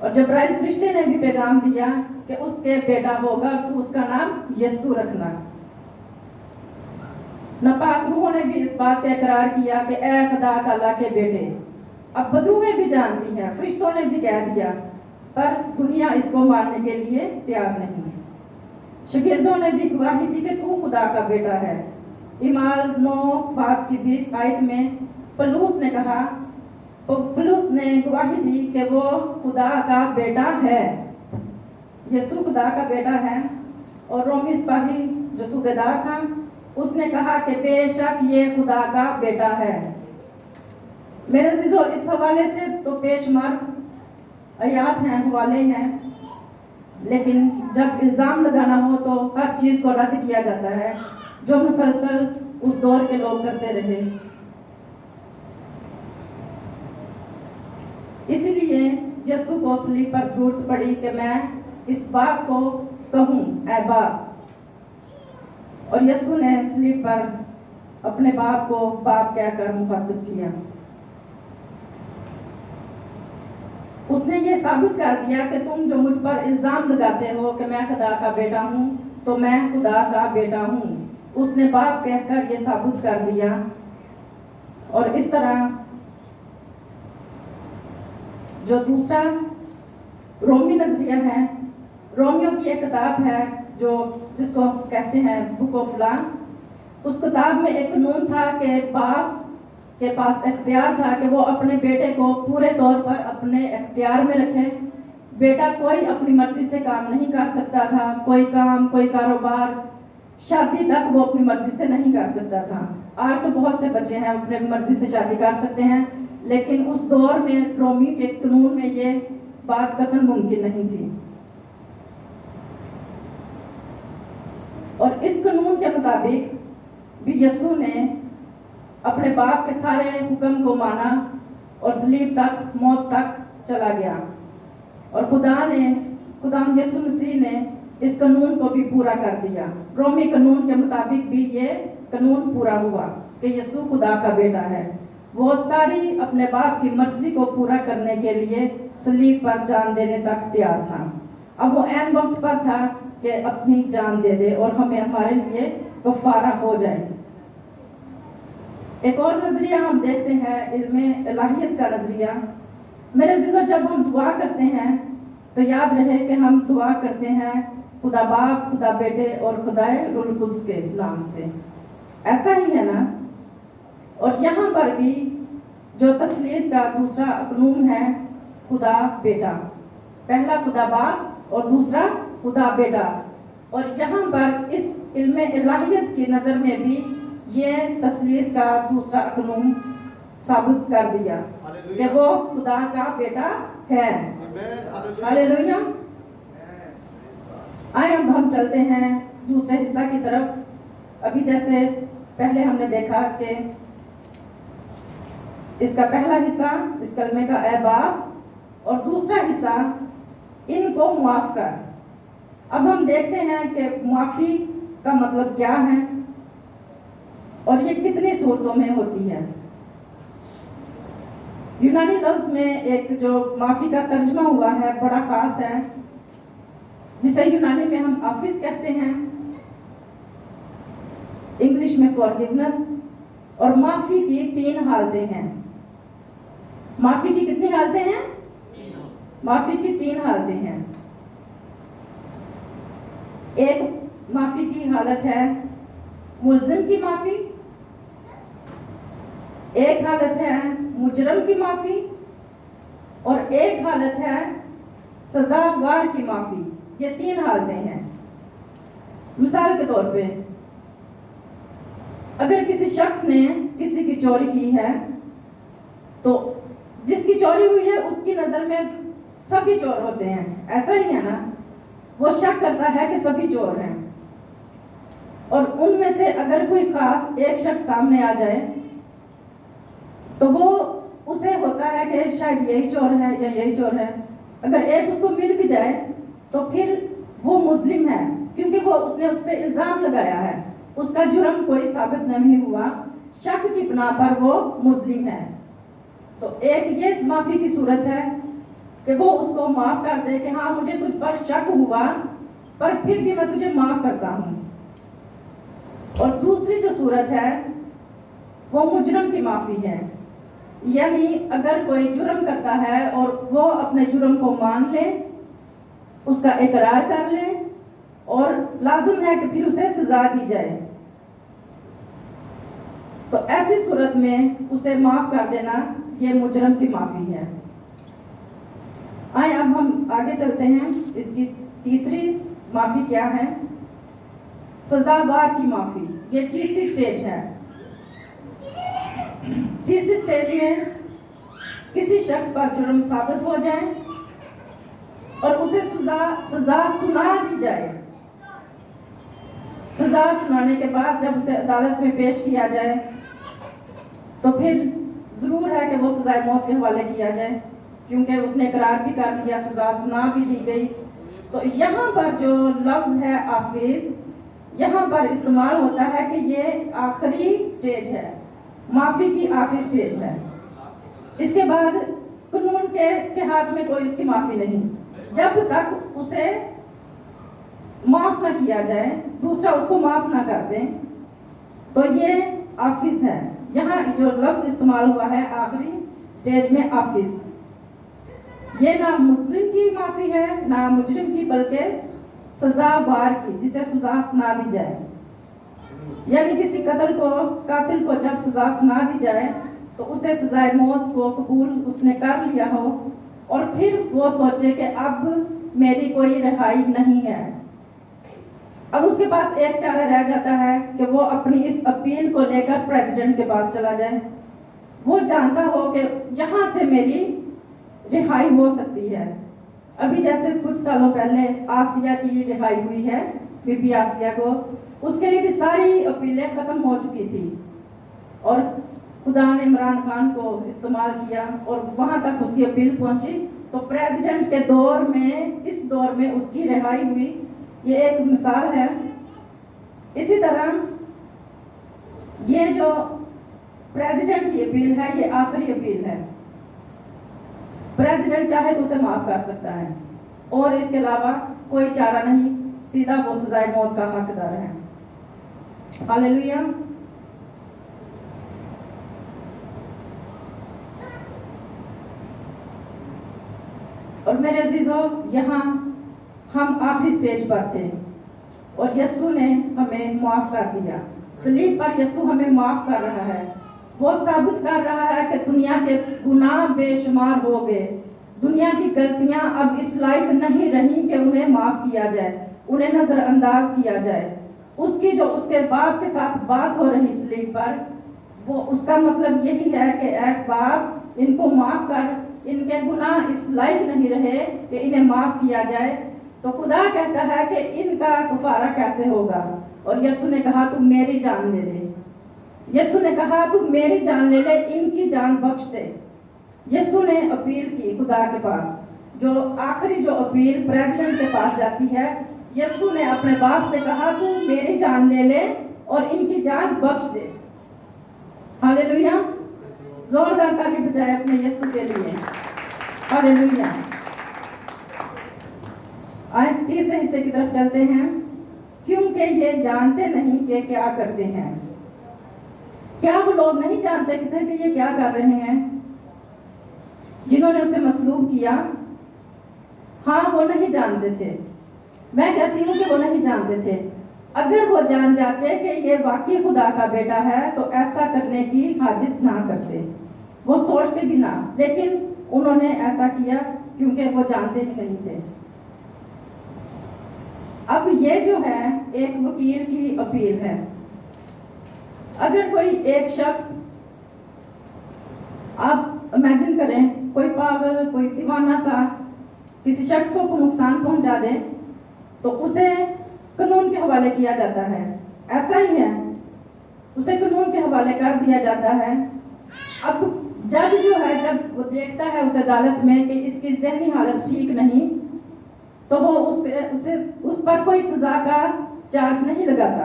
اور جبرائیل فرشتے نے بھی پیغام دیا کہ اس کے بیٹا ہوگا اور تو اس کا نام یسوع رکھنا۔ ناپاک روحوں نے بھی اس بات کا اقرار کیا کہ اے خدا تعالیٰ کے بیٹے۔ اب بدروحیں بھی جانتی ہیں، فرشتوں نے بھی کہہ دیا، پر دنیا اس کو ماننے کے لیے تیار نہیں ہے۔ شاگردوں نے بھی گواہی دی کہ تو خدا کا بیٹا ہے۔ اعمال 9:20 میں پولس نے گواہی دی کہ وہ خدا کا بیٹا ہے، یسوع خدا کا بیٹا ہے۔ اور رومی سپاہی جو صوبیدار تھا اس نے کہا کہ بے شک یہ خدا کا بیٹا ہے۔ میرے عزیزو، اس حوالے سے تو بے شمار آیات ہیں، حوالے ہیں، لیکن جب الزام لگانا ہو تو ہر چیز کو رد کیا جاتا ہے جو مسلسل اس دور کے لوگ کرتے رہے۔ اسی لیے یسوع کو صلیب پر ضرورت پڑی کہ میں اس بات کو کہوں، اے باپ۔ اور یسوع نے صلیب پر اپنے باپ کو باپ کہہ کر مخاطب کیا۔ اس نے یہ ثابت کر دیا کہ تم جو مجھ پر الزام لگاتے ہو کہ میں خدا کا بیٹا ہوں تو میں خدا کا بیٹا ہوں۔ اس نے باپ کہہ کر یہ ثابت کر دیا۔ اور اس طرح جو دوسرا رومی نظریہ ہے، رومیو کی ایک کتاب ہے جس کو کہتے ہیں بک آف لا، اس کتاب میں ایک قانون تھا کہ باپ کے پاس اختیار تھا کہ وہ اپنے بیٹے کو پورے طور پر اپنے اختیار میں رکھے۔ بیٹا کوئی اپنی مرضی سے کام نہیں کر سکتا تھا، کوئی کام، کوئی کاروبار، شادی تک وہ اپنی مرضی سے نہیں کر سکتا تھا۔ آج تو بہت سے بچے ہیں اپنے مرضی سے شادی کر سکتے ہیں، لیکن اس دور میں رومی کے قانون میں یہ بات قطعاً ممکن نہیں تھی۔ اور اس قانون کے مطابق بھی یسوع نے اپنے باپ کے سارے حکم کو مانا اور صلیب تک، موت تک چلا گیا۔ اور خدا یسوع مسیح نے اس قانون کو بھی پورا کر دیا۔ رومی قانون کے مطابق بھی یہ قانون پورا ہوا کہ یسوع خدا کا بیٹا ہے۔ وہ ساری اپنے باپ کی مرضی کو پورا کرنے کے لیے صلیب پر جان دینے تک تیار تھا۔ اب وہ عین وقت پر تھا کہ اپنی جان دے دے اور ہمیں ہمارے لیے کفارہ ہو جائے۔ ایک اور نظریہ ہم دیکھتے ہیں، علم الہیت کا نظریہ۔ میرے عزیزو، جب ہم دعا کرتے ہیں تو یاد رہے کہ ہم دعا کرتے ہیں خدا باپ، خدا بیٹے اور خدا روح القدس کے نام سے، ایسا ہی ہے نا؟ اور یہاں پر بھی جو تثلیث کا دوسرا قانون ہے، خدا بیٹا، پہلا خدا باپ اور دوسرا خدا بیٹا۔ اور یہاں پر اس علم الہیت کی نظر میں بھی یہ تثلیث کا دوسرا قانون ثابت کر دیا کہ وہ خدا کا بیٹا ہے۔ ہاللیلویا۔ آئے اب ہم چلتے ہیں دوسرے حصہ کی طرف۔ ابھی جیسے پہلے ہم نے دیکھا کہ اس کا پہلا حصہ اس کلمے کا اے باپ، اور دوسرا حصہ ان کو معاف کر۔ اب ہم دیکھتے ہیں کہ معافی کا مطلب کیا ہے اور یہ کتنی صورتوں میں ہوتی ہے۔ یونانی لفظ میں ایک جو معافی کا ترجمہ ہوا ہے بڑا خاص ہے، جسے یونانی میں ہم آفس کہتے ہیں، انگلش میں فارگیونس۔ اور معافی کی 3 حالتیں ہیں۔ معافی کی کتنی حالتیں ہیں؟ معافی کی 3 حالتیں ہیں۔ ایک معافی کی حالت ہے ملزم کی معافی، ایک حالت ہے مجرم کی معافی، اور ایک حالت ہے سزاوار کی معافی۔ یہ 3 حالتیں ہیں۔ مثال کے طور پہ اگر کسی شخص نے کسی کی چوری کی ہے تو جس کی چوری ہوئی ہے اس کی نظر میں سبھی چور ہوتے ہیں، ایسا ہی ہے نا؟ وہ شک کرتا ہے کہ سبھی چور ہیں، اور ان میں سے اگر کوئی خاص ایک شخص سامنے آ جائے تو وہ اسے ہوتا ہے کہ شاید یہی چور ہے یا یہی چور ہے۔ اگر ایک اس کو مل بھی جائے تو پھر وہ مظلم ہے، کیونکہ اس نے اس پہ الزام لگایا ہے، اس کا جرم کوئی ثابت نہیں ہوا، شک کی بنا پر وہ مظلم ہے۔ تو ایک یہ معافی کی صورت ہے کہ وہ اس کو معاف کر دے کہ ہاں مجھے تجھ پر شک ہوا پر پھر بھی میں تجھے معاف کرتا ہوں. اور دوسری جو صورت ہے وہ مجرم کی معافی ہے. یعنی اگر کوئی جرم کرتا ہے اور وہ اپنے جرم کو مان لے، اس کا اقرار کر لے اور لازم ہے کہ پھر اسے سزا دی جائے، تو ایسی صورت میں اسے معاف کر دینا یہ مجرم کی معافی ہے. آئیں اب ہم آگے چلتے ہیں. اس کی تیسری معافی کیا ہے؟ سزاوار کی معافی. یہ تیسری سٹیج ہے. تیسری سٹیج میں کسی شخص پر جرم ثابت ہو جائے اور اسے سزا سنا دی جائے. سزا سنانے کے بعد جب اسے عدالت میں پیش کیا جائے تو پھر ضرور ہے کہ وہ سزائے موت کے حوالے کیا جائے، کیونکہ اس نے اقرار بھی کر لیا، سزا سنا بھی دی گئی. تو یہاں پر جو لفظ ہے آفیز، یہاں پر استعمال ہوتا ہے کہ یہ آخری سٹیج ہے، معافی کی آخری سٹیج ہے. اس کے بعد قانون کے ہاتھ میں کوئی اس کی معافی نہیں جب تک اسے معاف نہ کیا جائے، دوسرا اس کو معاف نہ کر دیں. تو یہ آفیز ہے. یہاں جو لفظ استعمال ہوا ہے آخری سٹیج میں آفیز، یہ نہ مظلم کی معافی ہے نہ مجرم کی، بلکہ سزاوار کی، جسے سزا سنا دی جائے. یعنی کسی قاتل کو جب سزا سنا دی جائے تو اسے سزائے موت کو قبول اس نے کر لیا ہو اور پھر وہ سوچے کہ اب میری کوئی رہائی نہیں ہے. اب اس کے پاس ایک چارہ رہ جاتا ہے کہ وہ اپنی اس اپیل کو لے کر پریزیڈنٹ کے پاس چلا جائے. وہ جانتا ہو کہ یہاں سے میری رہائی ہو سکتی ہے. ابھی جیسے کچھ سالوں پہلے آسیہ کی رہائی ہوئی ہے، بی بی آسیہ کو، اس کے لیے بھی ساری اپیلیں ختم ہو چکی تھی اور خدا نے عمران خان کو استعمال کیا اور وہاں تک اس کی اپیل پہنچی تو پریزیڈنٹ کے دور میں، اس دور میں اس کی رہائی ہوئی. یہ ایک مثال ہے. اسی طرح یہ جو پریزیڈنٹ کی اپیل ہے یہ آخری اپیل ہے. پریزیڈنٹ چاہے تو اسے معاف کر سکتا ہے اور اس کے علاوہ کوئی چارہ نہیں، سیدھا وہ سزائے موت کا حقدار ہے. ہاللیلویا. اور میرے عزیزو، یہاں ہم آخری سٹیج پر تھے اور یسوع نے ہمیں معاف کر دیا. صلیب پر یسوع ہمیں معاف کر رہا ہے. وہ ثابت کر رہا ہے کہ دنیا کے گناہ بے شمار ہو گئے. دنیا کی غلطیاں اب اس لائق نہیں رہیں کہ انہیں معاف کیا جائے، انہیں نظر انداز کیا جائے. اس کی جو اس کے باپ کے ساتھ بات ہو رہی صلیب پر، وہ اس کا مطلب یہی ہے کہ اے باپ ان کو معاف کر، ان کے گناہ اس لائق نہیں رہے کہ انہیں معاف کیا جائے. تو خدا کہتا ہے کہ ان کا کفارہ کیسے ہوگا؟ اور یسوع نے کہا تو میری جان لے لے. یسوع نے کہا تو میری جان لے لے، ان کی جان بخش دے. یسوع نے اپیل کی خدا کے پاس، جو آخری جو اپیل پریزیڈنٹ کے پاس جاتی ہے. یسوع نے اپنے باپ سے کہا تو میری جان لے لے اور ان کی جان بخش دے. ہاللیلویا. زوردار تالی بجائے اپنے یسوع کے لیے. ہاللیلویا. آئے تیسرے حصے کی طرف چلتے ہیں. کیونکہ یہ جانتے نہیں کہ کیا کرتے ہیں. کیا وہ لوگ نہیں جانتے کہ یہ کیا کر رہے ہیں جنہوں نے اسے مصلوب کیا؟ ہاں وہ نہیں جانتے تھے. میں کہتی ہوں کہ وہ نہیں جانتے تھے. اگر وہ جان جاتے کہ یہ واقعی خدا کا بیٹا ہے تو ایسا کرنے کی حاجت نہ کرتے، وہ سوچتے بھی نہ. لیکن انہوں نے ایسا کیا کیونکہ وہ جانتے ہی نہیں تھے. اب یہ جو ہے ایک وکیل کی اپیل ہے. اگر کوئی ایک شخص، آپ امیجن کریں کوئی پاگل، کوئی دیوانہ سا کسی شخص کو نقصان پہنچا دے تو اسے قانون کے حوالے کیا جاتا ہے. ایسا ہی ہے، اسے قانون کے حوالے کر دیا جاتا ہے. اب جج جو ہے جب وہ دیکھتا ہے اس عدالت میں کہ اس کی ذہنی حالت ٹھیک نہیں تو وہ اس پر کوئی سزا کا چارج نہیں لگاتا،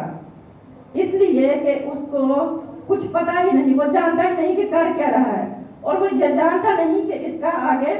اس لیے کہ اس کو کچھ پتا ہی نہیں، وہ جانتا ہی نہیں کہ کر کیا رہا ہے اور وہ یہ جانتا نہیں کہ اس کا آگے